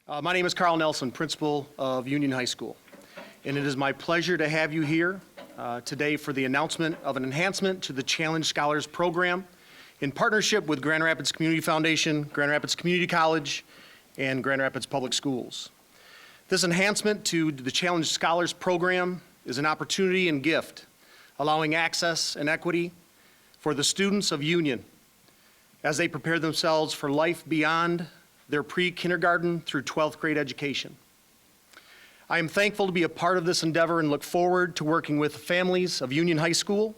My name is Carl Nelson, principal of Union High School, and it is my pleasure to have you here today for the announcement of an enhancement to the Challenge Scholars Program in partnership with Grand Rapids Community Foundation, Grand Rapids Community College, and Grand Rapids Public Schools. This enhancement to the Challenge Scholars Program is an opportunity and gift, allowing access and equity for the students of Union as they prepare themselves for life beyond their pre-kindergarten through 12th grade education. I am thankful to be a part of this endeavor and look forward to working with families of Union High School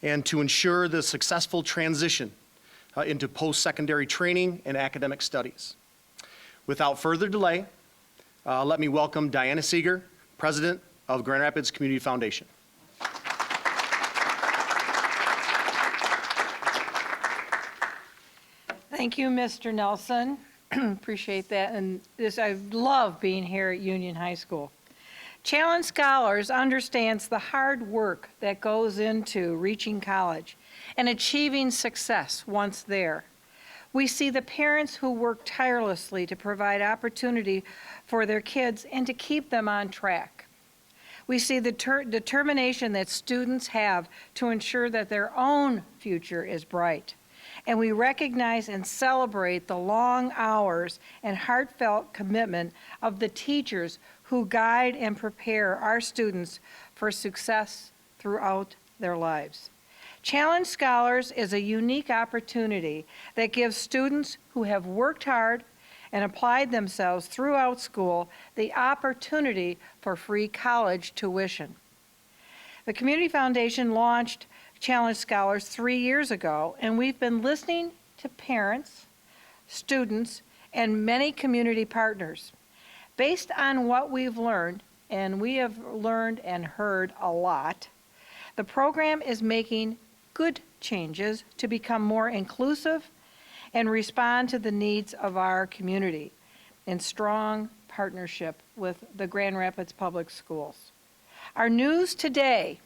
and to ensure the successful transition into post-secondary training and academic studies. Without further delay, let me welcome Diana Seager, President of Grand Rapids Community Foundation. Thank you, Mr. Nelson. Appreciate that. And I love being here at Union High School. Challenge Scholars understands the hard work that goes into reaching college and achieving success once there. We see the parents who work tirelessly to provide opportunity for their kids and to keep them on track. We see the determination that students have to ensure that their own future is bright. And we recognize and celebrate the long hours and heartfelt commitment of the teachers who guide and prepare our students for success throughout their lives. Challenge Scholars is a unique opportunity that gives students who have worked hard and applied themselves throughout school the opportunity for free college tuition. The Community Foundation launched Challenge Scholars 3 years ago, and we've been listening to parents, students, and many community partners. Based on what we've learned, and we have learned and heard a lot, the program is making good changes to become more inclusive and respond to the needs of our community in strong partnership with the Grand Rapids Public Schools. Our news today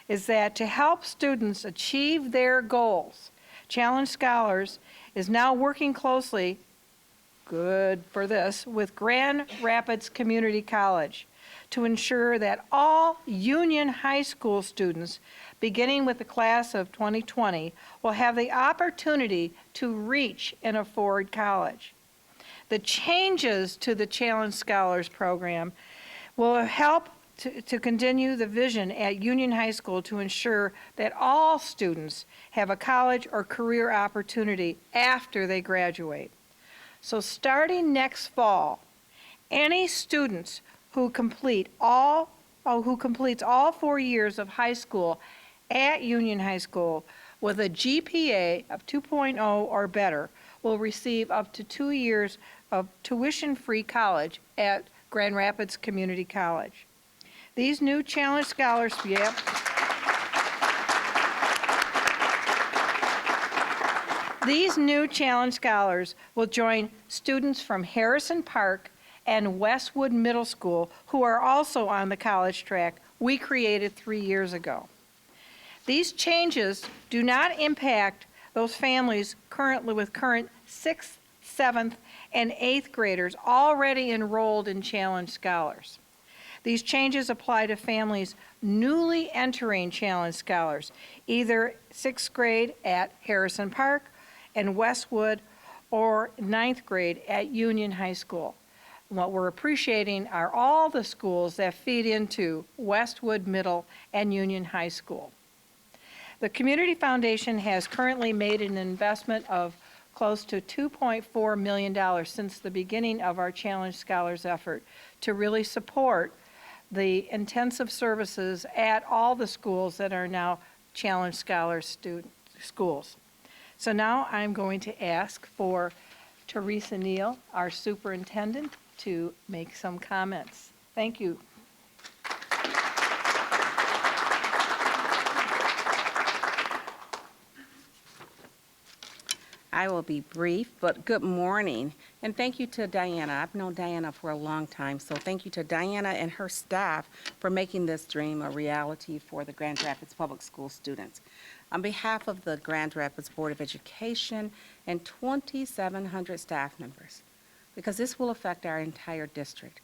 is that to help students achieve their goals, Challenge Scholars is now working closely, good for this, with Grand Rapids Community College to ensure that all Union High School students, beginning with the class of 2020, will have the opportunity to reach and afford college. The changes to the Challenge Scholars program will help to continue the vision at Union High School to ensure that all students have a college or career opportunity after they graduate. So starting next fall, any students who completes all 4 years of high school at Union High School with a GPA of 2.0 or better will receive up to 2 years of tuition-free college at Grand Rapids Community College. These new Challenge Scholars, These new Challenge Scholars will join students from Harrison Park and Westwood Middle School who are also on the college track we created 3 years ago. These changes do not impact those families currently with current 6th, 7th, and 8th graders already enrolled in Challenge Scholars. These changes apply to families newly entering Challenge Scholars, either 6th grade at Harrison Park and Westwood or 9th grade at Union High School. What we're appreciating are all the schools that feed into Westwood Middle and Union High School. The Community Foundation has currently made an investment of close to $2.4 million since the beginning of our Challenge Scholars effort to really support the intensive services at all the schools that are now Challenge Scholars schools. So now I'm going to ask for Teresa Neal, our superintendent, to make some comments. Thank you. I will be brief, but good morning. And thank you to Diana. I've known Diana for a long time, so thank you to Diana and her staff for making this dream a reality for the Grand Rapids Public School students. On behalf of the Grand Rapids Board of Education and 2,700 staff members, because this will affect our entire district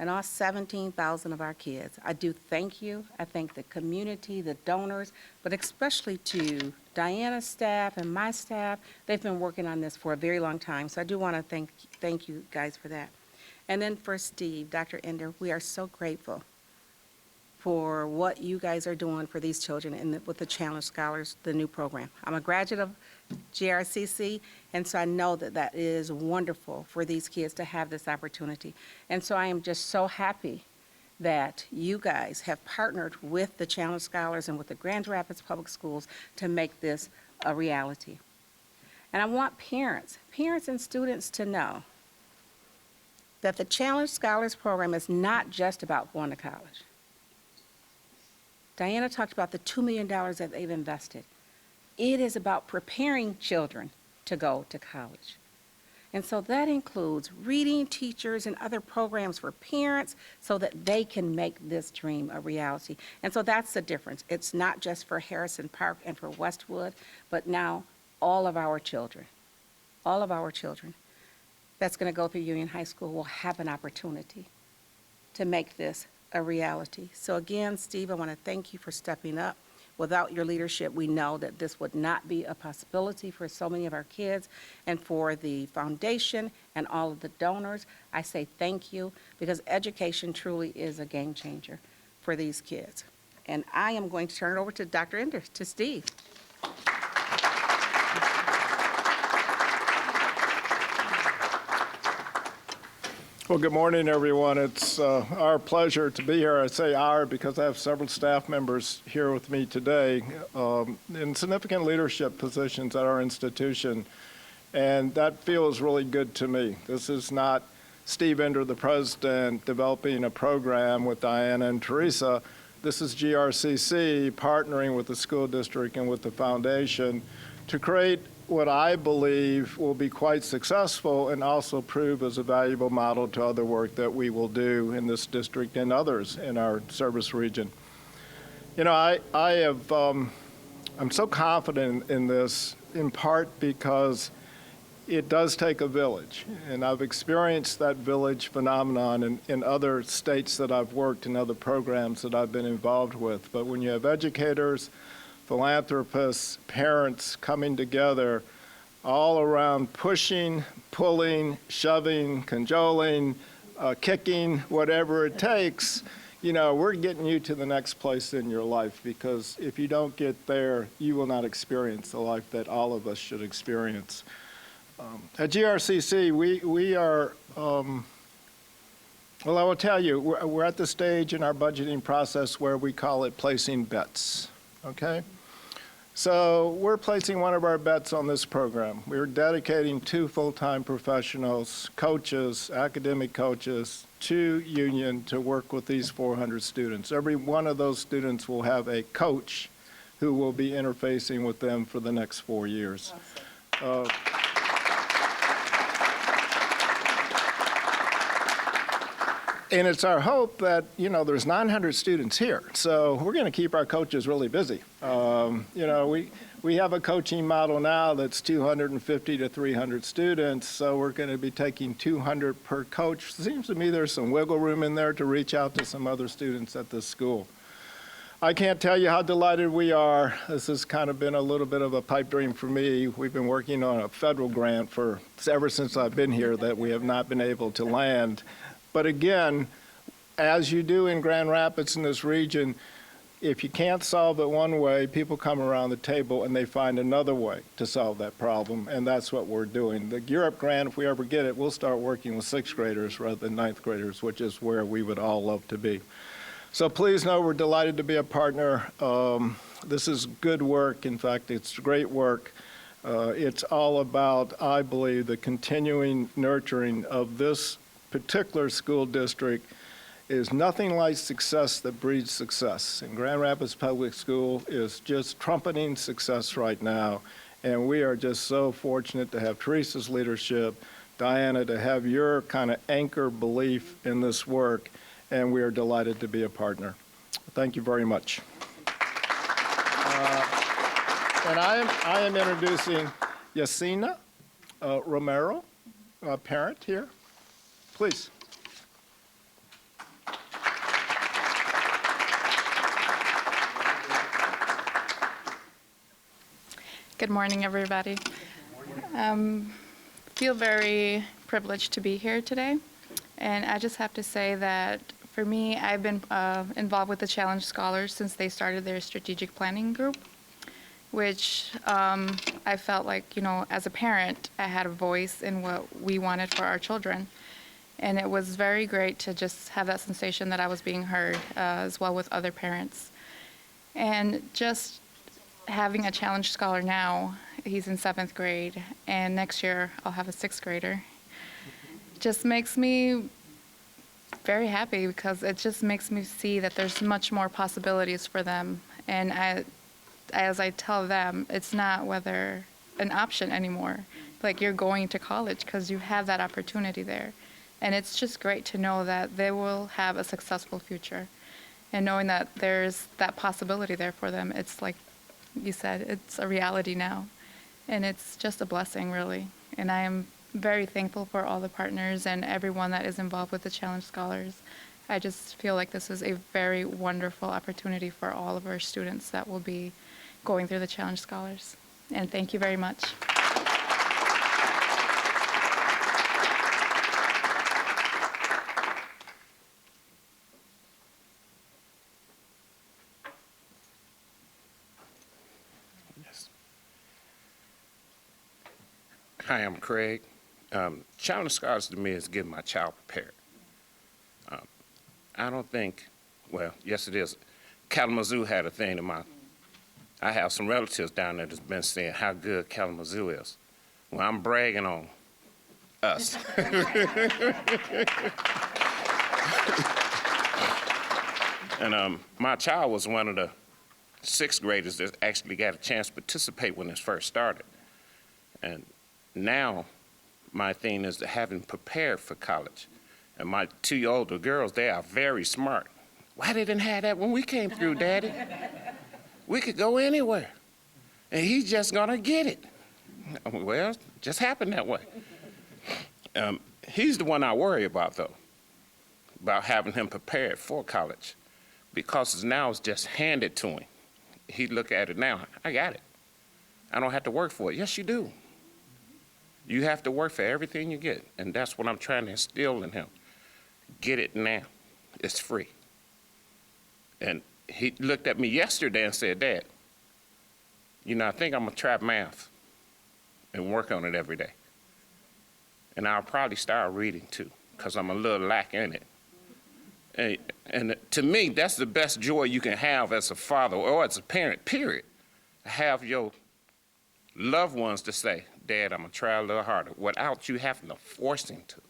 and all 17,000 of our kids. I do thank you. I thank the community, the donors, but especially to Diana's staff and my staff. They've been working on this for a very long time, so I do want to thank you guys for that. And then for Steve, Dr. Ender, we are so grateful for what you guys are doing for these children with the Challenge Scholars, the new program. I'm a graduate of GRCC, and so I know that that is wonderful for these kids to have this opportunity. And so I am just so happy that you guys have partnered with the Challenge Scholars and with the Grand Rapids Public Schools to make this a reality. And I want parents and students to know that the Challenge Scholars program is not just about going to college. Diana talked about the $2 million that they've invested. It is about preparing children to go to college. And so that includes reading teachers and other programs for parents so that they can make this dream a reality. And so that's the difference. It's not just for Harrison Park and for Westwood, but now all of our children that's going to go through Union High School will have an opportunity to make this a reality. So again, Steve, I want to thank you for stepping up. Without your leadership, we know that this would not be a possibility for so many of our kids. And for the foundation and all of the donors, I say thank you, because education truly is a game changer for these kids. And I am going to turn it over to Dr. Ender, to Steve. Well, good morning, everyone. It's our pleasure to be here. I say our because I have several staff members here with me today in significant leadership positions at our institution, and that feels really good to me. This is not Steve Ender, the president, developing a program with Diana and Teresa. This is GRCC partnering with the school district and with the foundation to create what I believe will be quite successful and also prove as a valuable model to other work that we will do in this district and others in our service region. You know, I'm so confident in this in part because it does take a village, and I've experienced that village phenomenon in other states that I've worked in, other programs that I've been involved with. But when you have educators, philanthropists, parents coming together all around pushing, pulling, shoving, cajoling, kicking, whatever it takes, you know, we're getting you to the next place in your life, because if you don't get there, you will not experience the life that all of us should experience. At GRCC, we are, well, I will tell you, we're at the stage in our budgeting process where we call it placing bets, okay? So we're placing one of our bets on this program. We're dedicating 2 full-time professionals, coaches, academic coaches, to Union to work with these 400 students. Every one of those students will have a coach who will be interfacing with them for the next 4 years. And it's our hope that, you know, there's 900 students here, so we're going to keep our coaches really busy. You know, we have a coaching model now that's 250 to 300 students, so we're going to be taking 200 per coach. Seems to me there's some wiggle room in there to reach out to some other students at this school. I can't tell you how delighted we are. This has kind of been a little bit of a pipe dream for me. We've been working on a federal grant ever since I've been here that we have not been able to land. But again, as you do in Grand Rapids in this region, if you can't solve it one way, people come around the table and they find another way to solve that problem, and that's what we're doing. The Europe grant, if we ever get it, we'll start working with 6th graders rather than 9th graders, which is where we would all love to be. So please know we're delighted to be a partner. This is good work. In fact, it's great work. It's all about, I believe, the continuing nurturing of this particular school district. Is nothing like success that breeds success. And Grand Rapids Public School is just trumpeting success right now. And we are just so fortunate to have Teresa's leadership, Diana, to have your kind of anchor belief in this work. And we are delighted to be a partner. Thank you very much. And I am introducing Yasina Romero, parent here? Please. Good morning, everybody. Feel very privileged to be here today. And I just have to say that for me, I've been involved with the Challenge Scholars since they started their strategic planning group, which I felt like, you know, as a parent, I had a voice in what we wanted for our children. And it was very great to just have that sensation that I was being heard, as well with other parents. And just having a Challenge Scholar now, he's in 7th grade, and next year I'll have a 6th grader, just makes me very happy because it just makes me see that there's much more possibilities for them. And as I tell them, it's not whether an option anymore. Like, you're going to college because you have that opportunity there. And it's just great to know that they will have a successful future. And knowing that there's that possibility there for them, it's like you said, it's a reality now. And it's just a blessing, really. And I am very thankful for all the partners and everyone that is involved with the Challenge Scholars. I just feel like this is a very wonderful opportunity for all of our students that will be going through the Challenge Scholars. And thank you very much. Hi, I'm Craig. Challenge Scholars to me is getting my child prepared. I don't think, well, yes it is. Kalamazoo had a thing in mind. I have some relatives down there that's been saying how good Kalamazoo is. Well, I'm bragging on us. And my child was one of the 6th graders that actually got a chance to participate when this first started. And now, my thing is to have him prepared for college. And my 2 older girls, they are very smart. Why they didn't have that when we came through, Daddy? We could go anywhere. And he's just gonna get it. Well, it just happened that way. He's the one I worry about, though, about having him prepared for college. Because now it's just handed to him. He look at it now, I got it. I don't have to work for it. Yes, you do. You have to work for everything you get, and that's what I'm trying to instill in him. Get it now. It's free. And he looked at me yesterday and said, Dad, you know, I think I'm gonna try math and work on it every day. And I'll probably start reading too, because I'm a little lack in it. And to me, that's the best joy you can have as a father or as a parent, period. Have your loved ones to say, Dad, I'm gonna try a little harder, without you having to force him to.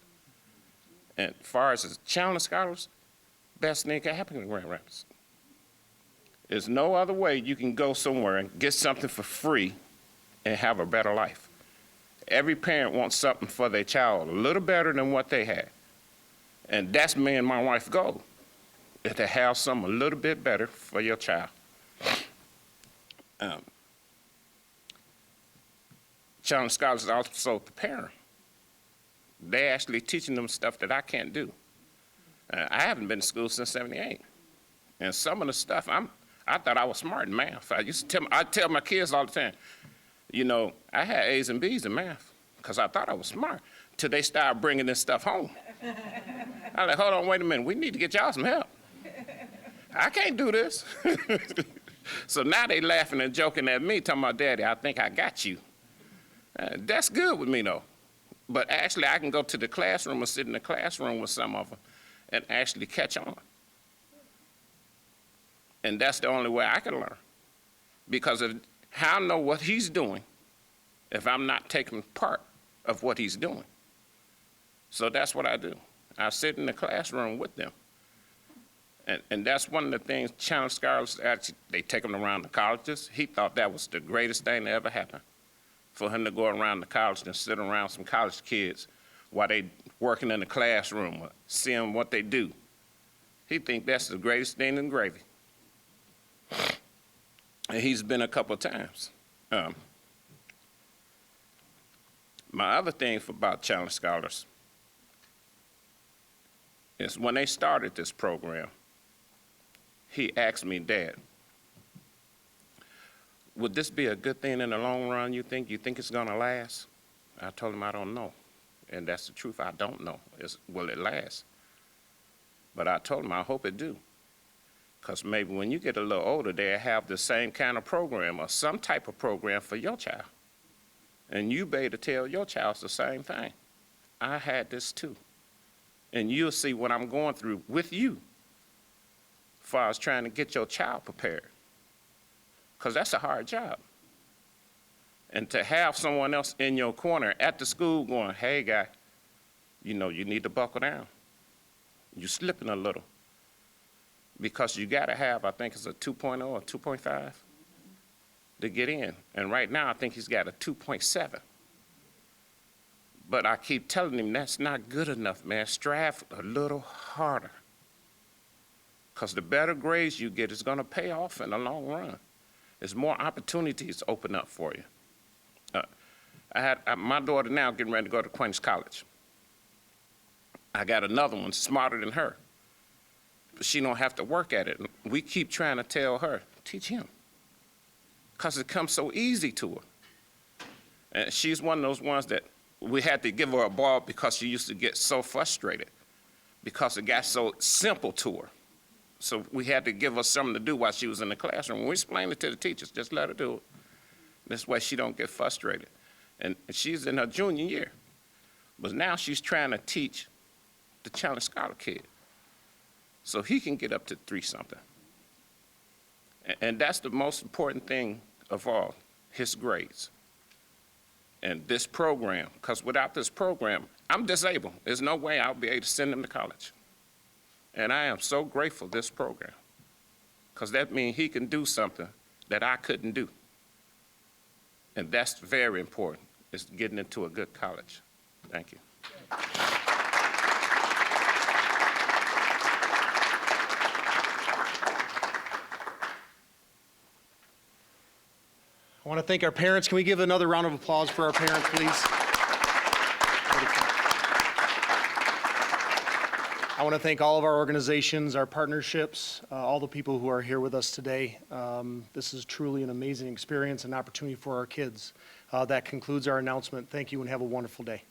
And as far as Challenge Scholars, best thing can happen in Grand Rapids. There's no other way you can go somewhere and get something for free and have a better life. Every parent wants something for their child a little better than what they had. And that's me and my wife's goal, is to have something a little bit better for your child. Challenge Scholars is also preparing. They're actually teaching them stuff that I can't do. I haven't been to school since '78. And some of the stuff, I thought I was smart in math. I tell my kids all the time, you know, I had A's and B's in math because I thought I was smart, till they started bringing this stuff home. I'm like, hold on, wait a minute, we need to get y'all some help. I can't do this. So now they laughing and joking at me, talking about, Daddy, I think I got you. That's good with me, though. But actually, I can go to the classroom or sit in the classroom with some of them and actually catch on. And that's the only way I can learn. Because how I know what he's doing if I'm not taking part of what he's doing. So that's what I do. I sit in the classroom with them. And that's one of the things Challenge Scholars, actually, they take them around the colleges. He thought that was the greatest thing that ever happened, for him to go around the college and sit around some college kids while they working in the classroom or seeing what they do. He think that's the greatest thing in gravy. And he's been a couple of times. My other thing about Challenge Scholars is when they started this program, he asked me, Dad, would this be a good thing in the long run, you think? You think it's gonna last? I told him I don't know. And that's the truth, I don't know. Will it last? But I told him I hope it do. Because maybe when you get a little older, they'll have the same kind of program or some type of program for your child. And you better tell your child the same thing. I had this too. And you'll see what I'm going through with you as far as trying to get your child prepared. Because that's a hard job. And to have someone else in your corner at the school going, hey, guy, you know, you need to buckle down. You're slipping a little. Because you got to have, I think it's a 2.0 or 2.5 to get in. And right now, I think he's got a 2.7. But I keep telling him that's not good enough, man. Strive a little harder. Because the better grades you get is going to pay off in the long run. There's more opportunities open up for you. My daughter now getting ready to go to Queens College. I got another one smarter than her. But she don't have to work at it. We keep trying to tell her, teach him. Because it comes so easy to her. And she's one of those ones that we had to give her a ball because she used to get so frustrated because it got so simple to her. So we had to give her something to do while she was in the classroom. When we explained it to the teachers, just let her do it. This way she don't get frustrated. And she's in her junior year. But now she's trying to teach the Challenge Scholar kid so he can get up to 3-something. And that's the most important thing of all, his grades. And this program, because without this program, I'm disabled. There's no way I'll be able to send him to college. And I am so grateful for this program, because that means he can do something that I couldn't do. And that's very important, is getting into a good college. Thank you. I want to thank our parents. Can we give another round of applause for our parents, please? I want to thank all of our organizations, our partnerships, all the people who are here with us today. This is truly an amazing experience and opportunity for our kids. That concludes our announcement. Thank you and have a wonderful day.